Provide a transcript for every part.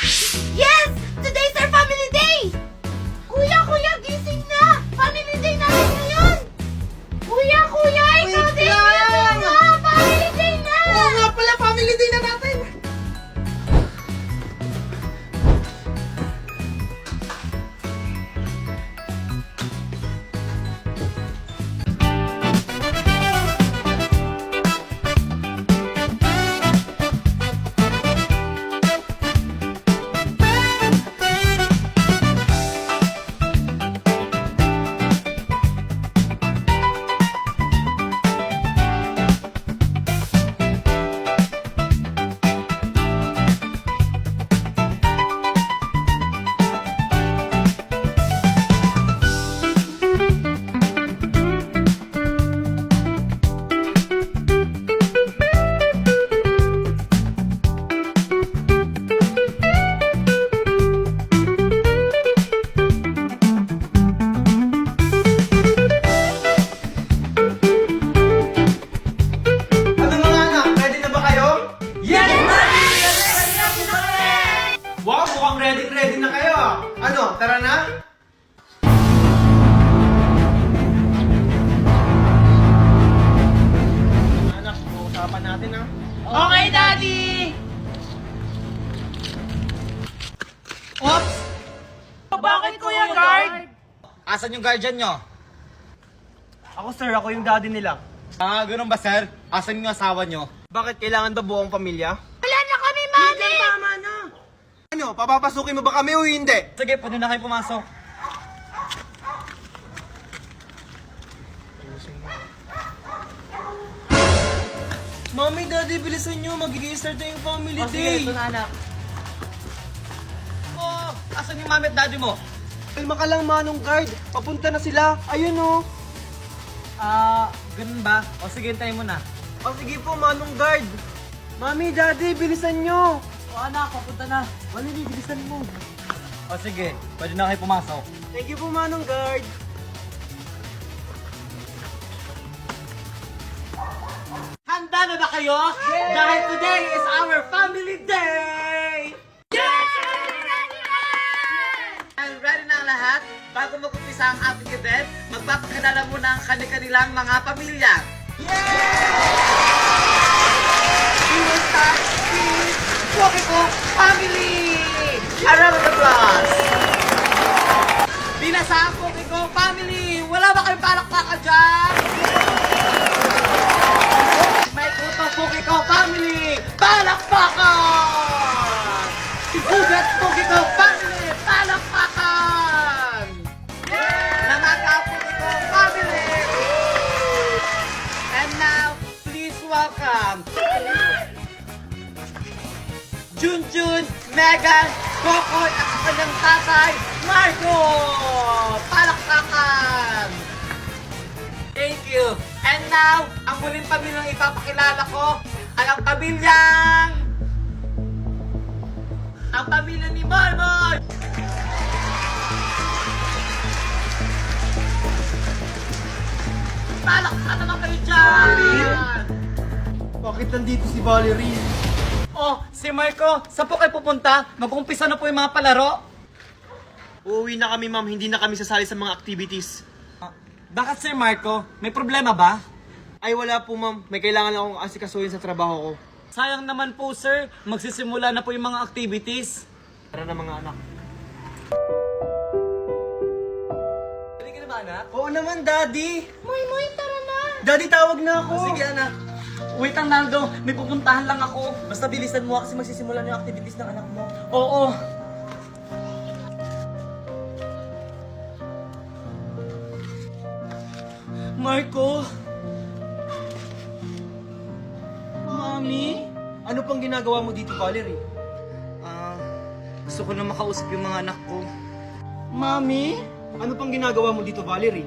Yes! Today's our family day! Kuya, gising na! Family day natin ngayon! Kuya, ikaw Wait din! lang! Gising na! Family day na! Oo nga pala, family day na natin! Ano mga anak, ready na ba kayo? Yes! Wow, mukhang ready na kayo. Ano, tara na? Anak, usapan natin ha. Okay, Daddy! Oops! Bakit, Kuya Guard? Asan yung guardian nyo? Ako sir, ako yung daddy nila. Ah, ganun ba sir? Asan yung asawa nyo? Bakit kailangan ba buong pamilya? Wala na kami, Mami! Tama na! Ano, papapasukin mo ba kami o hindi? Sige, pwede na kayo pumasok. Mami, daddy, bilisan nyo. Magiging-start na yung family day. anak. Oh, asan yung mami at daddy mo? Kalma ka lang, Manong Guard. Papunta na sila. Ayun o. Ah, ganun ba? O sige, hintayin mo na. O sige po, Manong Guard. Mami, daddy, bilisan nyo. O anak, papunta na. Mali, bilisan mo. O sige, pwede na kayo pumasok. Thank you po, Manong Guard. Handa na ba kayo? Dahil today is our family day! And ready na ang lahat? Bago mag-umpisa ang ating event, magpapakilala muna ang kanilang mga pamilya. We will start with Pokiko Family! A round of applause! Binasa ang Pokiko Family! Wala ba kayong palakpakan dyan? May utang Pokiko Family! Palakpakan! Sigugat Pokiko Family! Palakpakan! Namaga Pokiko Family! And now, please welcome Junjun, Megan, Kokoy at ang kanyang tatay, Marco! Palakpakan! Thank you! And now, ang muling pamilyang ipapakilala ko ay ang pamilyang... Ang pamilya ni Marmoy! Palakpakan naman kayo dyan! Bakit nandito si Valerie? Oh, si Marco, saan po kayo pupunta? Mag-umpisa na po yung mga palaro. Uuwi na kami, ma'am. Hindi na kami sasali sa mga activities. Bakit Sir Marco? May problema ba? Ay, wala po, ma'am. May kailangan lang akong asikasuhin sa trabaho ko. Sayang naman po sir, magsisimula na po yung mga activities. Tara na, mga anak. Pwede ka na ba anak? Oo naman, daddy. Moy, tara na! Daddy, tawag na ako. Sige anak. Wait lang Naldo, may pupuntahan lang ako. Basta bilisan mo kasi magsisimula na yung activities ng anak mo. Oo. Marco? Mami? Ano pang ginagawa mo dito, Valerie? Gusto ko na makausap yung mga anak ko. Mami? Ano pang ginagawa mo dito, Valerie?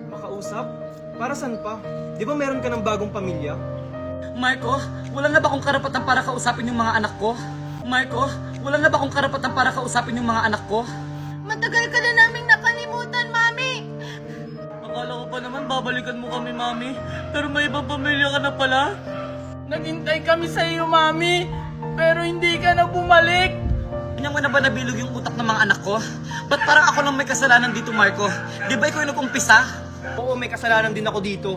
Makausap? Para saan pa? Di ba meron ka ng bagong pamilya? Marco, wala na ba akong karapatan para kausapin yung mga anak ko? Marco, wala na ba akong karapatan para kausapin yung mga anak ko? Matagal ka na naming nakalimutan, Mami! Akala ko pa naman babalikan mo kami, Mami. Pero may ibang pamilya ka na pala. Naghintay kami sa iyo, Mami. Pero hindi ka na bumalik. Kanya mo na ba nabilog yung utak ng mga anak ko? Ba't parang ako lang may kasalanan dito, Marco? Di ba ikaw yung nag-umpisa? Oo, may kasalanan din ako dito.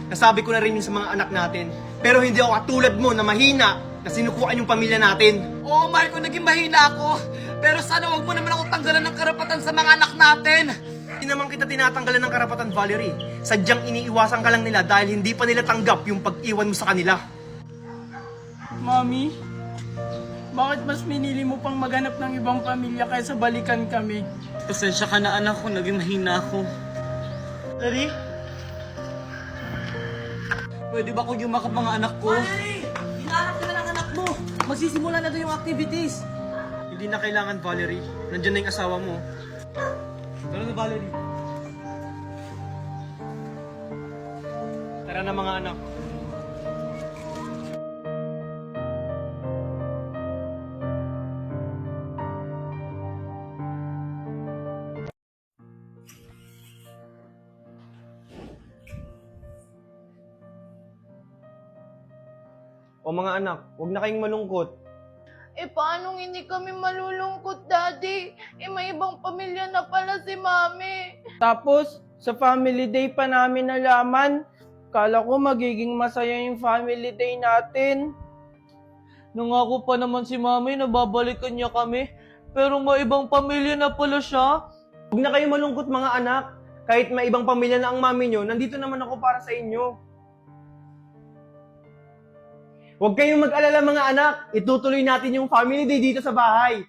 Nasabi ko na rin yun sa mga anak natin. Pero hindi ako katulad mo na mahina na sinukuan yung pamilya natin. Oo, Marco, naging mahina ako. Pero sana wag mo naman ako tanggalan ng karapatan sa mga anak natin. Hindi naman kita tinatanggalan ng karapatan, Valerie. Sadyang iniiwasan ka lang nila dahil hindi pa nila tanggap yung pag-iwan mo sa kanila. Mami, bakit mas minili mo pang maghanap ng ibang pamilya kaysa balikan kami? Pasensya ka na, anak ko. Naging mahina ako. Daddy? Pwede ba ko yumakap mga anak ko? Hinahanap ka na ng anak mo. Magsisimula na doon yung activities. Hindi na kailangan, Valerie. Nandiyan na yung asawa mo. Tara na, Valerie. Tara na mga anak. O mga anak, huwag na kayong malungkot. Eh, paano hindi kami malulungkot, Daddy? Eh, may ibang pamilya na pala si Mami. Tapos, sa family day pa namin nalaman, kala ko magiging masaya yung family day natin. Nangako pa naman si Mami na babalikan niya kami, pero may ibang pamilya na pala siya. Huwag na kayong malungkot mga anak. Kahit may ibang pamilya na ang mami nyo, nandito naman ako para sa inyo. Huwag kayong mag-alala mga anak. Itutuloy natin yung family day dito sa bahay.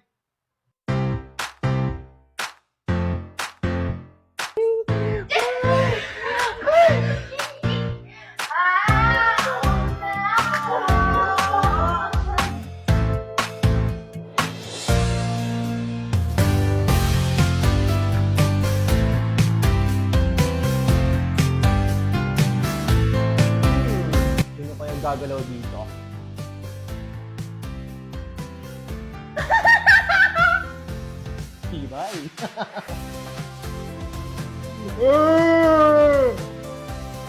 Sino kayang gagalaw dito? Tibay.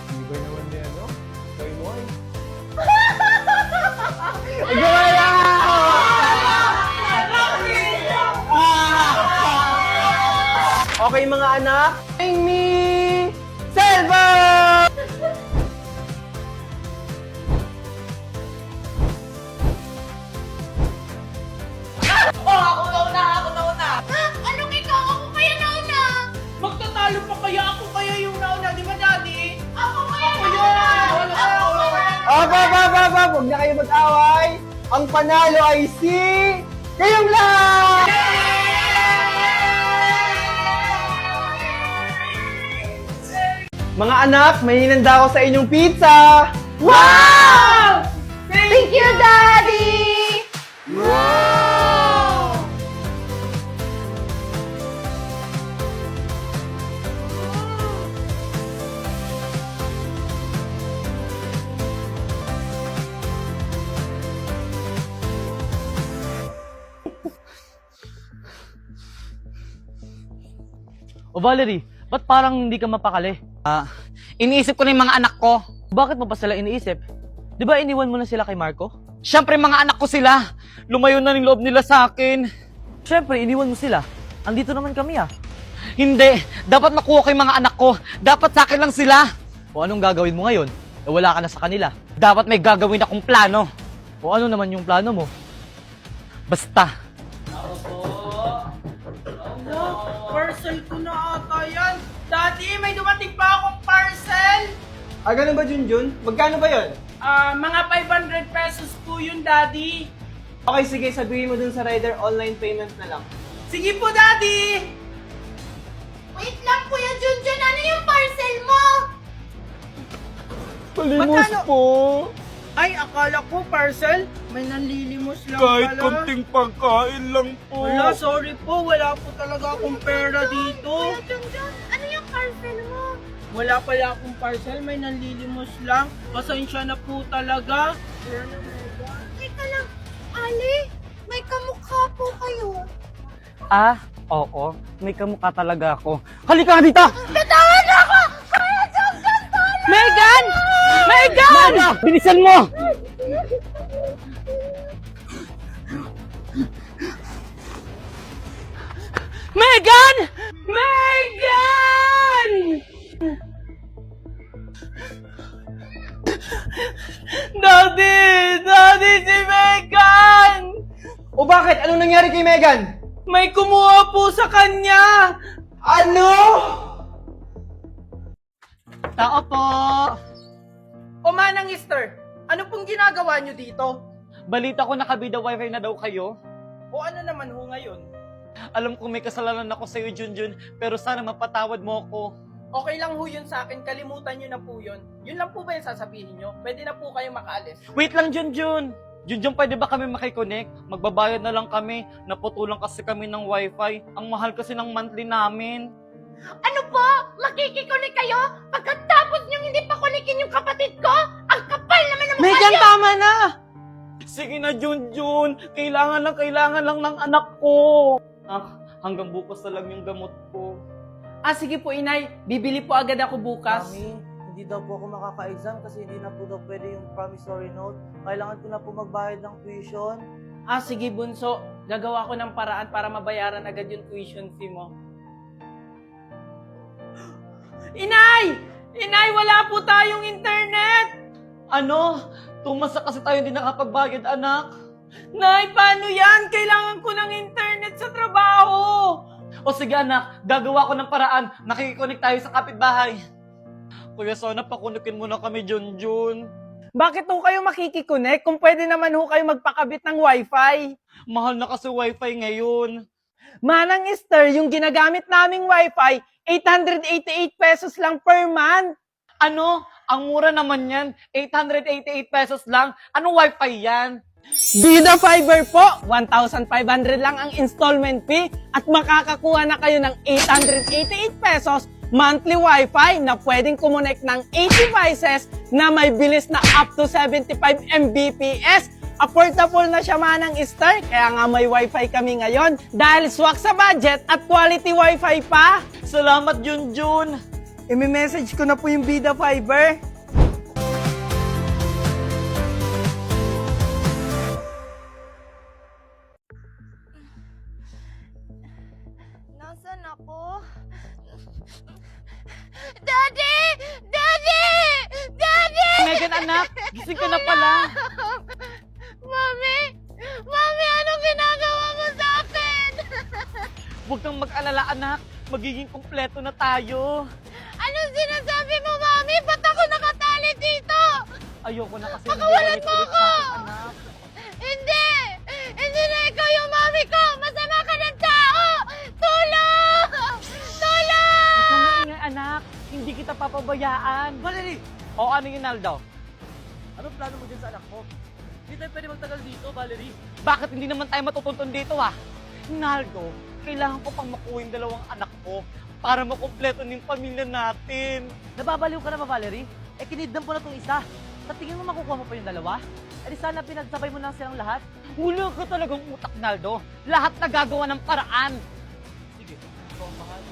Tibay naman din, no? Kay Moy. Gawala! Okay mga anak, Amy! Selva! Anong ikaw? Ako kaya nauna? Magtatalo pa kaya ako kaya yung nauna, di ba, Daddy? Ako kaya Huwag na kayo mag-away! Ang panalo ay si... Kayong lang! Mga anak, may hinanda ako sa inyong pizza! Wow! Thank you, Daddy! O Valerie, ba't parang hindi ka mapakali? Iniisip ko na yung mga anak ko. Bakit mo pa sila iniisip? Di ba iniwan mo na sila kay Marco? Siyempre, mga anak ko sila. Lumayo na yung loob nila sa akin. Siyempre, iniwan mo sila. Andito naman kami ah. Hindi. Dapat makuha ko yung mga anak ko. Dapat sa akin lang sila. O anong gagawin mo ngayon? E wala ka na sa kanila. Dapat may gagawin akong plano. O ano naman yung plano mo? Basta. Parcel ko na ata yan. Daddy, may dumating pa akong parcel. Ganun ba, Junjun? Magkano ba yun? Mga 500 pesos po yun, Daddy. Okay, sige, sabihin mo dun sa rider, online payment na lang. Sige po, Daddy. Wait lang, Kuya Junjun. Ano yung parcel mo? Palimos Magkano? po! Ay, akala ko parcel. May nanlilimos lang Kahit pala. konting pagkain lang po. Wala, sorry po. Wala po talaga akong pera dito. Kuya Junjun, ano yung parcel mo? Wala pala akong parcel. May nanlilimos lang. Pasensya na po talaga. Teka lang, Ali, may kamukha po kayo. Ah, oo. May kamukha talaga ako. Halika nga dito! Bitawan ako! Kuya Junjun, pala! Megan! Megan! Bilisan mo! Megan! Megan! Daddy! Daddy, si Megan! O bakit? Anong nangyari kay Megan? May kumuha po sa kanya! Ano? Tao po! O manang Easter, ano pong ginagawa nyo dito? Balita ko nakabida wifi na daw kayo. O ano naman ho ngayon? Alam kong may kasalanan ako sa'yo, Junjun, pero sana mapatawad mo ako. Okay lang ho yun sa akin, kalimutan nyo na po yun. Yun lang po ba yung sasabihin nyo? Pwede na po kayo makaalis. Wait lang, Junjun! Junjun, pwede ba kami makiconnect? Magbabayad na lang kami. Naputulang kasi kami ng wifi. Ang mahal kasi ng monthly namin. Ano po? Makikikunik kayo? Pagkatapos niyong hindi pa kulikin yung kapatid ko? Ang kapal naman ng mukha Megan, niyo! tama na! Sige na, Junjun. Kailangan lang ng anak ko. Hanggang bukas na lang yung gamot ko. Ah, sige po, inay. Bibili po agad ako bukas. Mami, hindi daw po ako makaka-exam kasi hindi na po daw pwede yung promissory note. Kailangan ko na po magbayad ng tuition. Ah, sige, bunso. Gagawa ko ng paraan para mabayaran agad yung tuition fee mo. Inay! Inay, wala po tayong internet! Ano? Tumasa kasi tayo hindi nakapagbayad, anak. Nay, paano yan? Kailangan ko ng internet sa trabaho! O sige, anak. Gagawa ko ng paraan. Nakikiconnect tayo sa kapitbahay. Kuya, sana pakunukin mo na kami, Junjun. Bakit ho kayo makikiconnect kung pwede naman ho kayo magpakabit ng wifi? Mahal na kasi wifi ngayon. Manang Esther, yung ginagamit naming wifi, 888 pesos lang per month. Ano? Ang mura naman yan. 888 pesos lang. Anong wifi yan? Bida Fiber po, 1,500 lang ang installment fee at makakakuha na kayo ng 888 pesos monthly wifi na pwedeng kumonect ng 8 devices na may bilis na up to 75 Mbps. Affordable na siya manang Esther, kaya nga may wifi kami ngayon dahil swak sa budget at quality wifi pa. Salamat, Junjun. I-message ko na po yung Bida Fiber. Nasaan ako? Daddy! Daddy! Daddy! Megan, anak. Gising ka na pala. Mami! Mami, anong ginagawa mo sa akin? Huwag kang mag-alala, anak. Magiging kumpleto na tayo. Anong sinasabi mo, Mami? Ba't ako nakatali dito? Ayoko na kasi Pakawalan mo ulit-ulit ako! sa akin, anak. Hindi! Hindi na ikaw yung mami ko! Masama ka ng tao! Tulong! Tulong! Ikaw na ingay, anak. Hindi kita papabayaan. Valerie! O ano yun, Aldo? Anong plano mo dyan sa anak mo? Hindi tayo pwede magtagal dito, Valerie. Bakit hindi naman tayo matutuntun dito, ah? Naldo, kailangan ko pang makuha yung dalawang anak ko para makumpleto ng pamilya natin. Nababaliw ka na ba, Valerie? Eh, kinidnap mo na itong isa. Sa tingin mo makukuha mo pa yung dalawa? Eh, di sana pinagsabay mo lang silang lahat. Wala ka talagang utak, Naldo. Lahat nagagawa ng paraan. Sige, ikaw ang bahala.